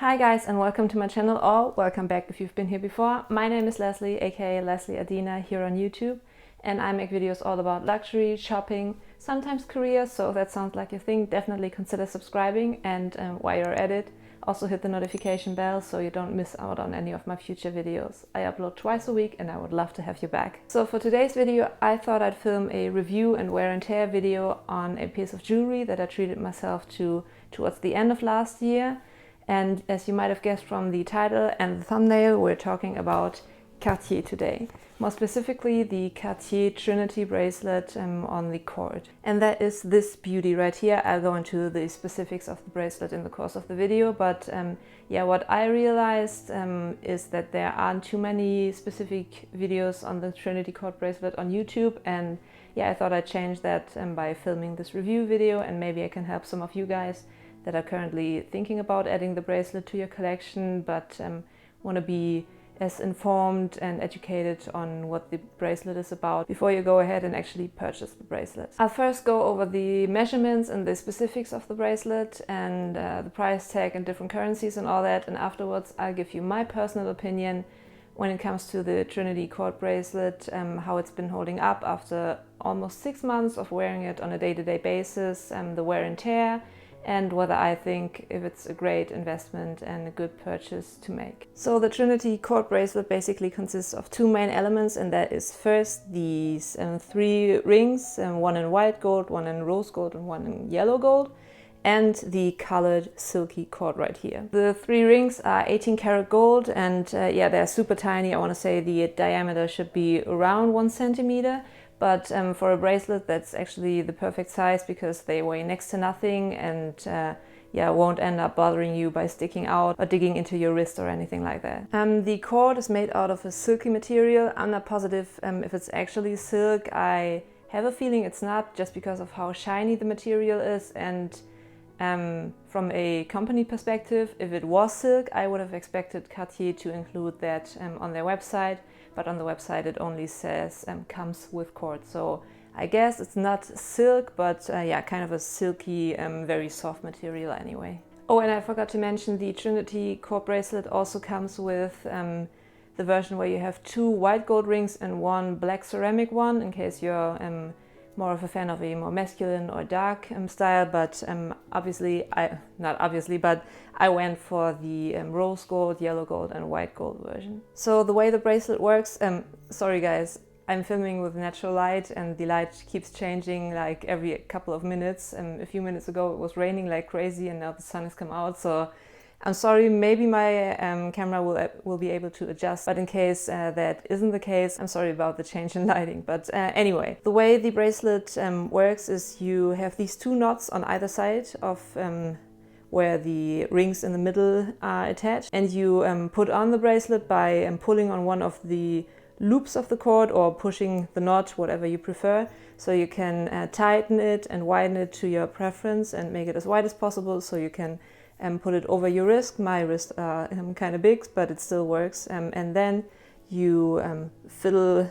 Hi guys, and welcome to my channel, or welcome back if you've been here before. My name is Lesley, aka Lesley Adina, here on YouTube, and I make videos all about luxury, shopping, sometimes career, so if that sounds like your thing, definitely consider subscribing, and while you're at it, also hit the notification bell so you don't miss out on any of my future videos. I upload twice a week and I would love to have you back. So for today's video, I thought I'd film a review and wear and tear video on a piece of jewelry that I treated myself to towards the end of last year. And as you might have guessed from the title and the thumbnail, we're talking about Cartier today. More specifically, the Cartier Trinity bracelet on the cord. And that is this beauty right here. I'll go into the specifics of the bracelet in the course of the video, but yeah, what I realized is that there aren't too many specific videos on the Trinity cord bracelet on YouTube, and yeah, I thought I'd change that by filming this review video, and maybe I can help some of you guys that are currently thinking about adding the bracelet to your collection, but want to be as informed and educated on what the bracelet is about before you go ahead and actually purchase the bracelet. I'll first go over the measurements and the specifics of the bracelet and the price tag and different currencies and all that, and afterwards I'll give you my personal opinion when it comes to the Trinity cord bracelet, how it's been holding up after almost 6 months of wearing it on a day-to-day basis, the wear and tear, and whether I think if it's a great investment and a good purchase to make. So the Trinity cord bracelet basically consists of two main elements, and that is first these 3 rings, one in white gold, one in rose gold, and one in yellow gold, and the colored silky cord right here. The 3 rings are 18 karat gold, and yeah, they're super tiny. I want to say the diameter should be around 1 centimeter. But for a bracelet, that's actually the perfect size because they weigh next to nothing and yeah, won't end up bothering you by sticking out or digging into your wrist or anything like that. The cord is made out of a silky material. I'm not positive if it's actually silk. I have a feeling it's not, just because of how shiny the material is, and from a company perspective, if it was silk, I would have expected Cartier to include that on their website. But on the website it only says comes with cord. So I guess it's not silk, but yeah, kind of a silky, very soft material anyway. Oh, and I forgot to mention the Trinity cord bracelet also comes with the version where you have 2 white gold rings and 1 black ceramic one, in case you're more of a fan of a more masculine or dark style, but I went for the rose gold, yellow gold and white gold version. So the way the bracelet works, sorry guys, I'm filming with natural light and the light keeps changing like every couple of minutes. A few minutes ago it was raining like crazy and now the sun has come out, so I'm sorry, maybe my camera will be able to adjust, but in case that isn't the case, I'm sorry about the change in lighting. But anyway, the way the bracelet works is you have these 2 knots on either side of where the rings in the middle are attached, and you put on the bracelet by pulling on one of the loops of the cord or pushing the knot, whatever you prefer, so you can tighten it and widen it to your preference and make it as wide as possible, so you can put it over your wrist. My wrists are kind of big, but it still works. And then you fiddle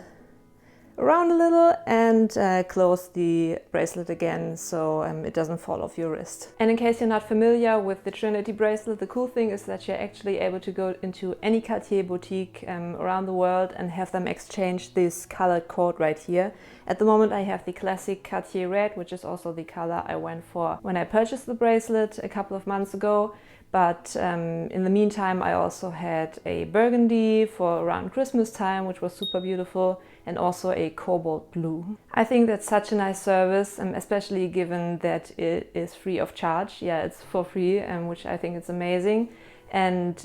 around a little and close the bracelet again so it doesn't fall off your wrist. And in case you're not familiar with the Trinity bracelet, the cool thing is that you're actually able to go into any Cartier boutique around the world and have them exchange this colored cord right here. At the moment I have the classic Cartier red, which is also the color I went for when I purchased the bracelet a couple of months ago. But in the meantime I also had a burgundy for around Christmas time, which was super beautiful, and also a cobalt blue. I think that's such a nice service, especially given that it is free of charge. Yeah, it's for free, which I think is amazing. And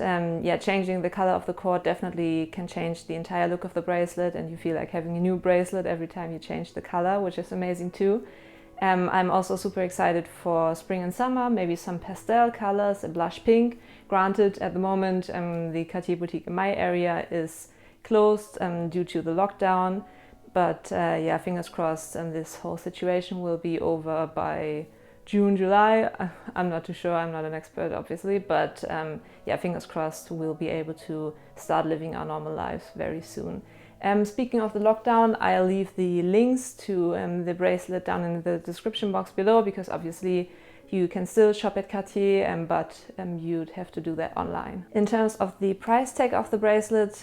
yeah, changing the color of the cord definitely can change the entire look of the bracelet, and you feel like having a new bracelet every time you change the color, which is amazing too. I'm also super excited for spring and summer, maybe some pastel colors, a blush pink. Granted, at the moment the Cartier boutique in my area is closed due to the lockdown, but yeah, fingers crossed this whole situation will be over by June, July. I'm not too sure, I'm not an expert obviously, but yeah, fingers crossed we'll be able to start living our normal lives very soon. Speaking of the lockdown, I'll leave the links to the bracelet down in the description box below, because obviously You can still shop at Cartier, but you'd have to do that online. In terms of the price tag of the bracelet,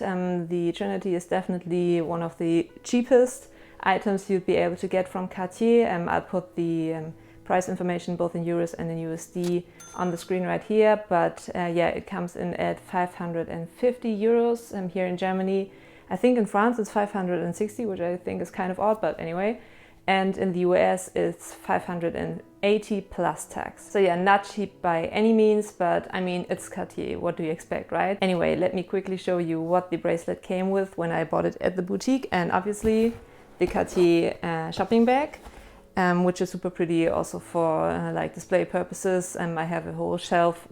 the Trinity is definitely one of the cheapest items you'd be able to get from Cartier. I'll put the price information both in euros and in USD on the screen right here, but yeah, it comes in at 550 euros here in Germany. I think in France it's 560, which I think is kind of odd, but anyway. And in the US it's 580 plus tax. So yeah, not cheap by any means, but I mean, it's Cartier, what do you expect, right? Anyway, let me quickly show you what the bracelet came with when I bought it at the boutique, and obviously the Cartier shopping bag, which is super pretty also for like display purposes. I have a whole shelf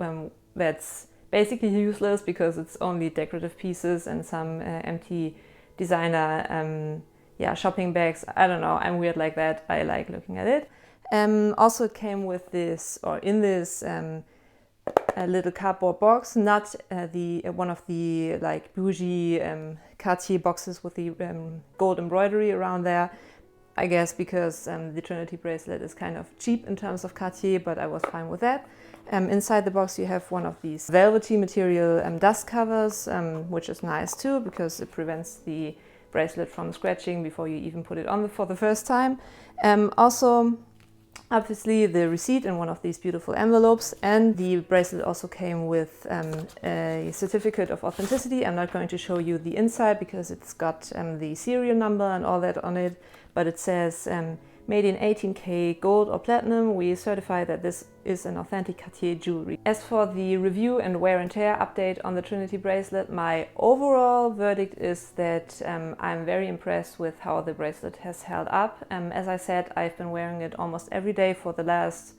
that's basically useless because it's only decorative pieces and some empty designer yeah, shopping bags. I don't know, I'm weird like that. I like looking at it. Also it came with this, or in this a little cardboard box, not the one of the like bougie Cartier boxes with the gold embroidery around there. I guess because the Trinity bracelet is kind of cheap in terms of Cartier, but I was fine with that. Inside the box you have one of these velvety material dust covers, which is nice too because it prevents the bracelet from scratching before you even put it on for the first time. Also, obviously the receipt in one of these beautiful envelopes, and the bracelet also came with a certificate of authenticity. I'm not going to show you the inside because it's got the serial number and all that on it, but it says made in 18K gold or platinum. We certify that this is an authentic Cartier jewelry. As for the review and wear and tear update on the Trinity bracelet, my overall verdict is that I'm very impressed with how the bracelet has held up. As I said, I've been wearing it almost every day for the last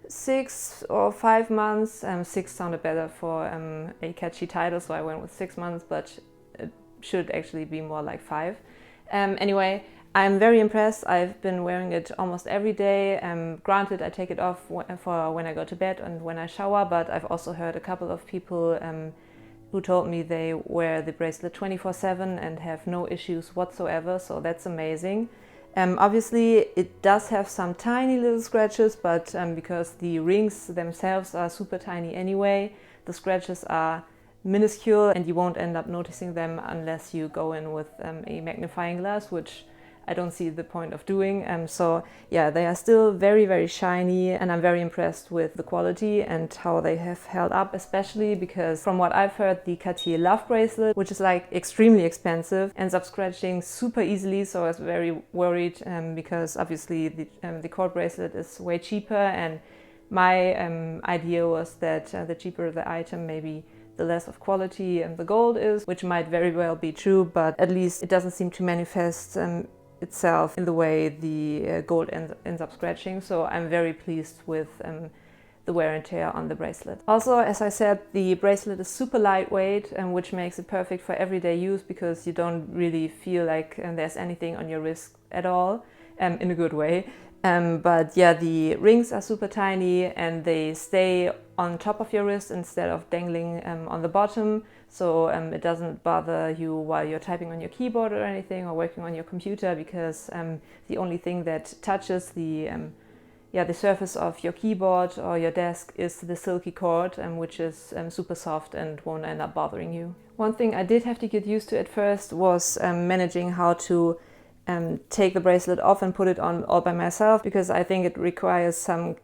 6 or 5 months. 6 sounded better for a catchy title, so I went with 6 months, but it should actually be more like 5. Anyway, I'm very impressed. I've been wearing it almost every day. Granted, I take it off for when I go to bed and when I shower, but I've also heard a couple of people who told me they wear the bracelet 24/7 and have no issues whatsoever, so that's amazing. Obviously, it does have some tiny little scratches, but because the rings themselves are super tiny anyway, the scratches are minuscule and you won't end up noticing them unless you go in with a magnifying glass, which I don't see the point of doing. So yeah, they are still very, very shiny, and I'm very impressed with the quality and how they have held up, especially because from what I've heard, the Cartier Love bracelet, which is like extremely expensive, ends up scratching super easily. So I was very worried because obviously the cord bracelet is way cheaper, and my idea was that the cheaper the item, maybe the less of quality and the gold is, which might very well be true, but at least it doesn't seem to manifest itself in the way the gold ends up scratching. So I'm very pleased with the wear and tear on the bracelet. Also, as I said, the bracelet is super lightweight, which makes it perfect for everyday use because you don't really feel like there's anything on your wrist at all, in a good way. But yeah, the rings are super tiny and they stay on top of your wrist instead of dangling on the bottom. So it doesn't bother you while you're typing on your keyboard or anything or working on your computer, because the only thing that touches the surface of your keyboard or your desk is the silky cord, which is super soft and won't end up bothering you. One thing I did have to get used to at first was managing how to take the bracelet off and put it on all by myself, because I think it requires some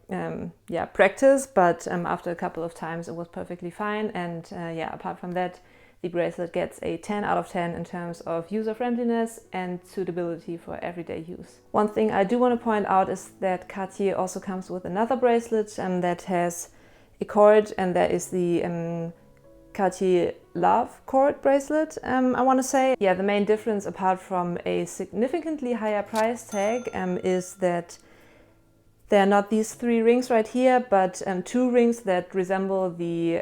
practice, but after a couple of times it was perfectly fine. And apart from that, the bracelet gets a 10 out of 10 in terms of user friendliness and suitability for everyday use. One thing I do want to point out is that Cartier also comes with another bracelet that has a cord, and that is the Cartier Love cord bracelet, I want to say. Yeah, the main difference, apart from a significantly higher price tag, is that there are not these 3 rings right here, but 2 rings that resemble the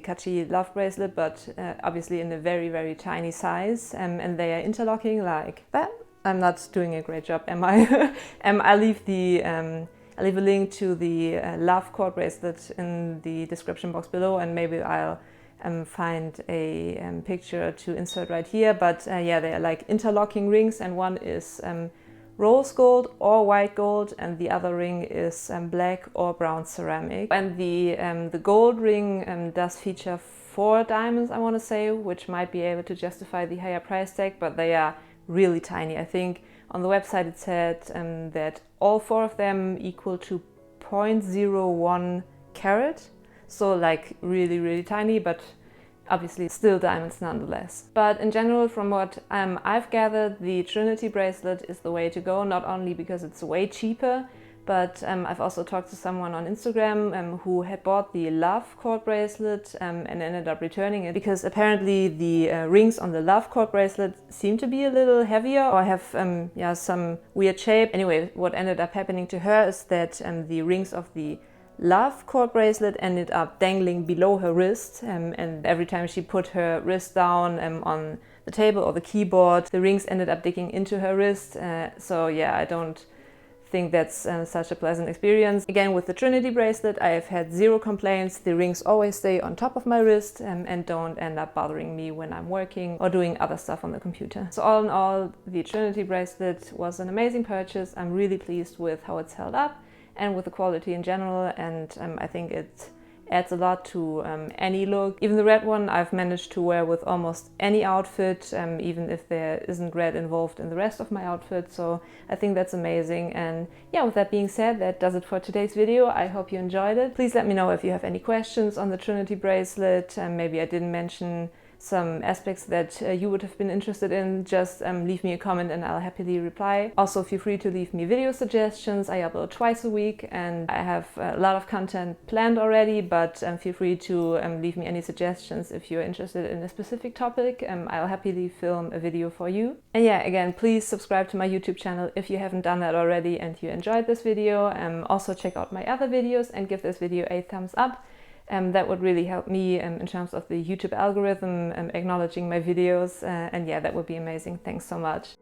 Cartier Love bracelet, but obviously in a very, very tiny size, and they are interlocking like that. I'm not doing a great job, am I? I'll leave a link to the Love cord bracelet in the description box below, and maybe I'll find a picture to insert right here. But they are like interlocking rings, and one is rose gold or white gold, and the other ring is black or brown ceramic. And the gold ring does feature 4 diamonds, I want to say, which might be able to justify the higher price tag, but they are really tiny. I think on the website it said that all 4 of them equal to 0.01 carat, so like really tiny, but obviously still diamonds nonetheless. But in general, from what I've gathered, the Trinity bracelet is the way to go, not only because it's way cheaper, but I've also talked to someone on Instagram who had bought the Love cord bracelet and ended up returning it because apparently the rings on the Love cord bracelet seem to be a little heavier or have some weird shape. Anyway, what ended up happening to her is that the rings of the Love cord bracelet ended up dangling below her wrist, and every time she put her wrist down on the table or the keyboard, the rings ended up digging into her wrist. So yeah, I don't think that's such a pleasant experience. Again, with the Trinity bracelet, I have had 0 complaints. The rings always stay on top of my wrist and don't end up bothering me when I'm working or doing other stuff on the computer. So all in all, the Trinity bracelet was an amazing purchase. I'm really pleased with how it's held up and with the quality in general, and I think it adds a lot to any look. Even the red one I've managed to wear with almost any outfit, even if there isn't red involved in the rest of my outfit, so I think that's amazing. And yeah, with that being said, that does it for today's video. I hope you enjoyed it. Please let me know if you have any questions on the Trinity bracelet, maybe I didn't mention some aspects that you would have been interested in. Just leave me a comment and I'll happily reply. Also, feel free to leave me video suggestions. I upload twice a week and I have a lot of content planned already, but feel free to leave me any suggestions if you're interested in a specific topic. I'll happily film a video for you. And yeah, again, please subscribe to my YouTube channel if you haven't done that already and you enjoyed this video. Also check out my other videos and give this video a thumbs up. That would really help me in terms of the YouTube algorithm acknowledging my videos, and yeah, that would be amazing. Thanks so much.